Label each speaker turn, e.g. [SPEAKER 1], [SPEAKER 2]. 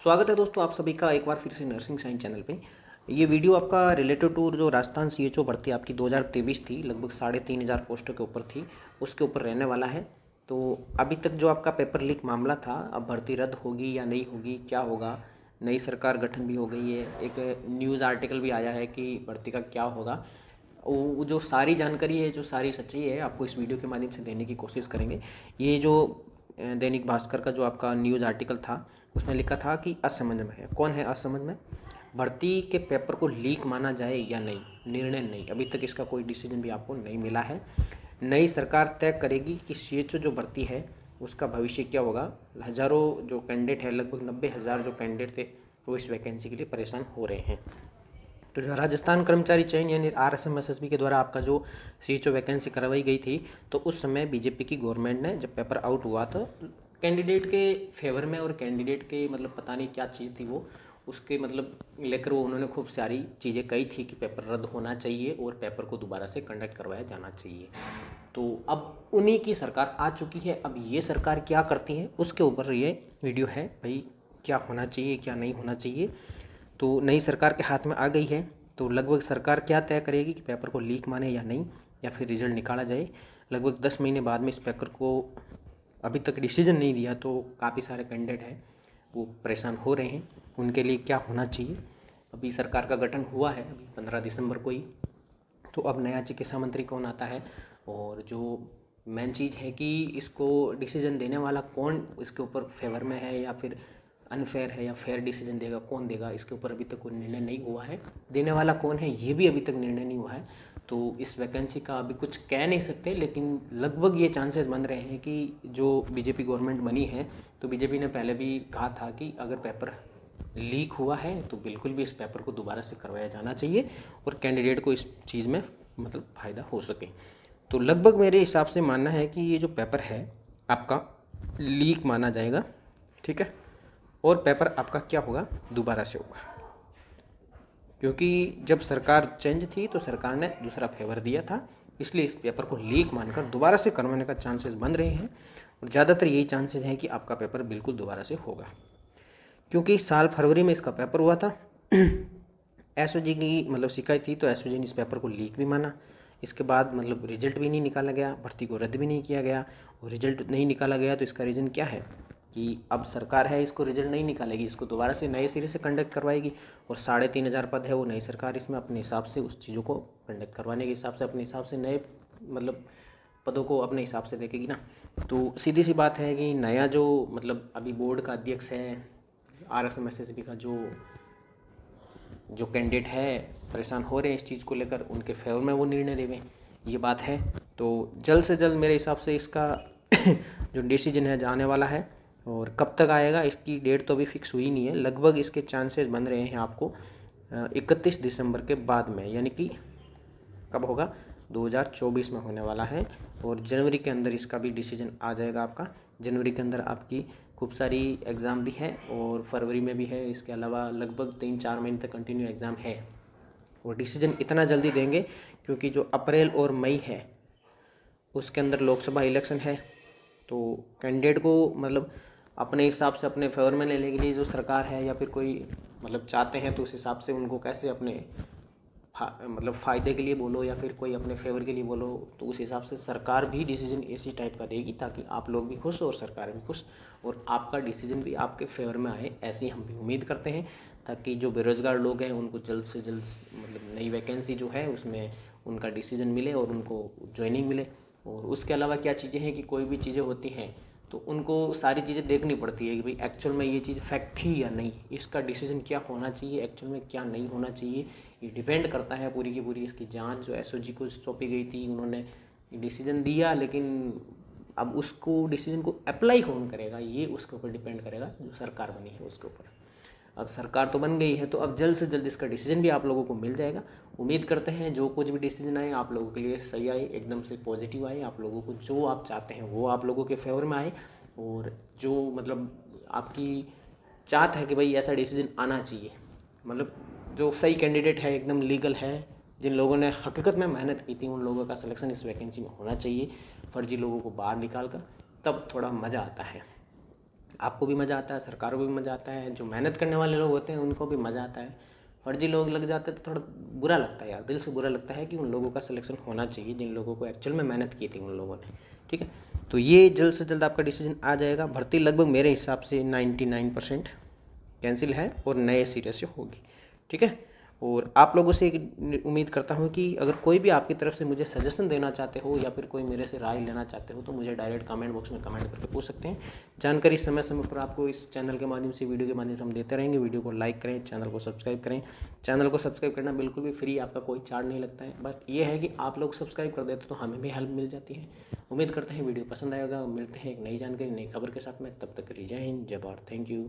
[SPEAKER 1] स्वागत है दोस्तों आप सभी का एक बार फिर से नर्सिंग साइंस चैनल पे। ये वीडियो आपका रिलेटेड टू जो राजस्थान सीएचओ भर्ती आपकी 2023 थी, लगभग 3,500 पोस्टों के ऊपर थी, उसके ऊपर रहने वाला है। तो अभी तक जो आपका पेपर लीक मामला था, अब भर्ती रद्द होगी या नहीं होगी, क्या होगा, नई सरकार गठन भी हो गई है, एक न्यूज़ आर्टिकल भी आया है कि भर्ती का क्या होगा, वो जो सारी जानकारी है, जो सारी सच्चाई है, आपको इस वीडियो के माध्यम से देने की कोशिश करेंगे। ये जो दैनिक भास्कर का जो आपका न्यूज़ आर्टिकल था, उसमें लिखा था कि असमझ में है। कौन है असमझ में? भर्ती के पेपर को लीक माना जाए या नहीं, निर्णय नहीं, अभी तक इसका कोई डिसीजन भी आपको नहीं मिला है। नई सरकार तय करेगी कि सीएचओ जो भर्ती है उसका भविष्य क्या होगा। हज़ारों जो कैंडिडेट है, लगभग 90,000 जो कैंडिडेट थे, वो इस वैकेंसी के लिए परेशान हो रहे हैं। तो जो राजस्थान कर्मचारी चयन यानी RSMSSB के द्वारा आपका जो सीएचओ वैकेंसी करवाई गई थी, तो उस समय बीजेपी की गवर्नमेंट ने जब पेपर आउट हुआ तो कैंडिडेट के फेवर में और कैंडिडेट के मतलब पता नहीं क्या चीज़ थी वो, उसके मतलब लेकर वो उन्होंने खूब सारी चीज़ें कही थी कि पेपर रद्द होना चाहिए और पेपर को दोबारा से कंडक्ट करवाया जाना चाहिए। तो अब उन्हीं की सरकार आ चुकी है। अब ये सरकार क्या करती है उसके ऊपर ये वीडियो है भाई, क्या होना चाहिए क्या नहीं होना चाहिए। तो नई सरकार के हाथ में आ गई है, तो लगभग सरकार क्या तय करेगी कि पेपर को लीक माने या नहीं, या फिर रिजल्ट निकाला जाए। लगभग 10 महीने बाद में इस पेपर को अभी तक डिसीजन नहीं दिया, तो काफ़ी सारे कैंडिडेट हैं वो परेशान हो रहे हैं। उनके लिए क्या होना चाहिए। अभी सरकार का गठन हुआ है अभी 15 दिसंबर को ही, तो अब नया चिकित्सा मंत्री कौन आता है, और जो मेन चीज़ है कि इसको डिसीजन देने वाला कौन इसके ऊपर फेवर में है या फिर अनफेयर है, या फेयर डिसीजन देगा कौन देगा, इसके ऊपर अभी तक कोई निर्णय नहीं हुआ है। देने वाला कौन है ये भी अभी तक निर्णय नहीं हुआ है। तो इस वैकेंसी का अभी कुछ कह नहीं सकते, लेकिन लगभग ये चांसेस बन रहे हैं कि जो बीजेपी गवर्नमेंट बनी है, तो बीजेपी ने पहले भी कहा था कि अगर पेपर लीक हुआ है तो बिल्कुल भी इस पेपर को दोबारा से करवाया जाना चाहिए और कैंडिडेट को इस चीज़ में मतलब फ़ायदा हो सके। तो लगभग मेरे हिसाब से मानना है कि ये जो पेपर है आपका लीक माना जाएगा, ठीक है, और पेपर आपका क्या होगा, दोबारा से होगा। क्योंकि जब सरकार चेंज थी तो सरकार ने दूसरा फेवर दिया था, इसलिए इस पेपर को लीक मानकर दोबारा से करवाने का चांसेस बन रहे हैं, और ज़्यादातर यही चांसेस हैं कि आपका पेपर बिल्कुल दोबारा से होगा। क्योंकि साल फरवरी में इसका पेपर हुआ था, एसओजी की मतलब शिकायत थी, तो एसओजी ने इस पेपर को लीक भी माना। इसके बाद मतलब रिजल्ट भी नहीं निकाला गया, भर्ती को रद्द भी नहीं किया गया, और रिजल्ट नहीं निकाला गया तो इसका रीज़न क्या है कि अब सरकार है इसको रिजल्ट नहीं निकालेगी, इसको दोबारा से नए सिरे से कंडक्ट करवाएगी, और 3,500 पद है वो नई सरकार इसमें अपने हिसाब से उस चीज़ों को कंडक्ट करवाने के हिसाब से अपने हिसाब से नए मतलब पदों को अपने हिसाब से देखेगी ना। तो सीधी सी बात है कि नया जो मतलब अभी बोर्ड का अध्यक्ष है, RSMSSB का जो जो कैंडिडेट है परेशान हो रहे हैं इस चीज़ को लेकर, उनके फेवर में वो निर्णय देवें, ये बात है। तो जल्द से जल्द मेरे हिसाब से इसका जो डिसीजन है जाने वाला है, और कब तक आएगा इसकी डेट तो अभी फिक्स हुई नहीं है। लगभग इसके चांसेस बन रहे हैं आपको 31 दिसंबर के बाद में, यानी कि कब होगा, 2024 में होने वाला है, और जनवरी के अंदर इसका भी डिसीजन आ जाएगा आपका। जनवरी के अंदर आपकी खूब सारी एग्ज़ाम भी है और फरवरी में भी है, इसके अलावा लगभग 3-4 महीने तक कंटिन्यू एग्ज़ाम है। और डिसीजन इतना जल्दी देंगे क्योंकि जो अप्रैल और मई है उसके अंदर लोकसभा इलेक्शन है, तो कैंडिडेट को मतलब अपने हिसाब से अपने फेवर में लेने के लिए जो सरकार है या फिर कोई मतलब चाहते हैं, तो उस हिसाब से उनको कैसे अपने मतलब फ़ायदे के लिए बोलो या फिर कोई अपने फेवर के लिए बोलो, तो उस हिसाब से सरकार भी डिसीजन इसी टाइप का देगी ताकि आप लोग भी खुश और सरकार भी खुश, और आपका डिसीजन भी आपके फेवर में आए, ऐसी हम भी उम्मीद करते हैं, ताकि जो बेरोज़गार लोग हैं उनको जल्द से जल्द मतलब नई वैकेंसी जो है उसमें उनका डिसीजन मिले और उनको ज्वाइनिंग मिले। और उसके अलावा क्या चीज़ें हैं कि कोई भी चीज़ें होती हैं तो उनको सारी चीज़ें देखनी पड़ती है कि भाई एक्चुअल में ये चीज़ फैक्ट थी या नहीं, इसका डिसीजन क्या होना चाहिए, एक्चुअल में क्या नहीं होना चाहिए, ये डिपेंड करता है पूरी की पूरी इसकी जांच जो एसओजी को सौंपी गई थी। उन्होंने डिसीजन दिया, लेकिन अब उसको डिसीजन को अप्लाई कौन करेगा ये उसके ऊपर डिपेंड करेगा, जो सरकार बनी है उसके ऊपर। अब सरकार तो बन गई है, तो अब जल्द से जल्द इसका डिसीजन भी आप लोगों को मिल जाएगा। उम्मीद करते हैं जो कुछ भी डिसीजन आए आप लोगों के लिए सही आए, एकदम से पॉजिटिव आए, आप लोगों को जो आप चाहते हैं वो आप लोगों के फेवर में आए, और जो मतलब आपकी चाहत है कि भाई ऐसा डिसीजन आना चाहिए, मतलब जो सही कैंडिडेट है एकदम लीगल है, जिन लोगों ने हकीकत में मेहनत की थी, उन लोगों का सिलेक्शन इस वैकेंसी में होना चाहिए, फर्जी लोगों को बाहर निकाल कर, तब थोड़ा मज़ा आता है। आपको भी मज़ा आता है, सरकार को भी मज़ा आता है, जो मेहनत करने वाले लोग होते हैं उनको भी मज़ा आता है। फर्जी लोग लग जाते हैं तो थोड़ा बुरा लगता है यार, दिल से बुरा लगता है कि उन लोगों का सिलेक्शन होना चाहिए जिन लोगों को एक्चुअल में मेहनत की थी उन लोगों ने। ठीक है, तो ये जल्द से जल्द आपका डिसीजन आ जाएगा। भर्ती लगभग मेरे हिसाब से 99% कैंसिल है और नए सिरे से होगी। ठीक है, और आप लोगों से एक उम्मीद करता हूँ कि अगर कोई भी आपकी तरफ से मुझे सजेशन देना चाहते हो या फिर कोई मेरे से राय लेना चाहते हो तो मुझे डायरेक्ट कमेंट बॉक्स में कमेंट करके पूछ सकते हैं। जानकारी समय समय पर आपको इस चैनल के माध्यम से, वीडियो के माध्यम से हम देते रहेंगे। वीडियो को लाइक करें, चैनल को सब्सक्राइब करें। चैनल को सब्सक्राइब करना बिल्कुल भी फ्री, आपका कोई चार्ज नहीं लगता है। बट ये है कि आप लोग सब्सक्राइब कर देते तो हमें भी हेल्प मिल जाती है। उम्मीद करते हैं वीडियो पसंद आएगा। मिलते हैं एक नई जानकारी, नई खबर के साथ में। तब तक के लिए जय हिंद, जय भारत, थैंक यू।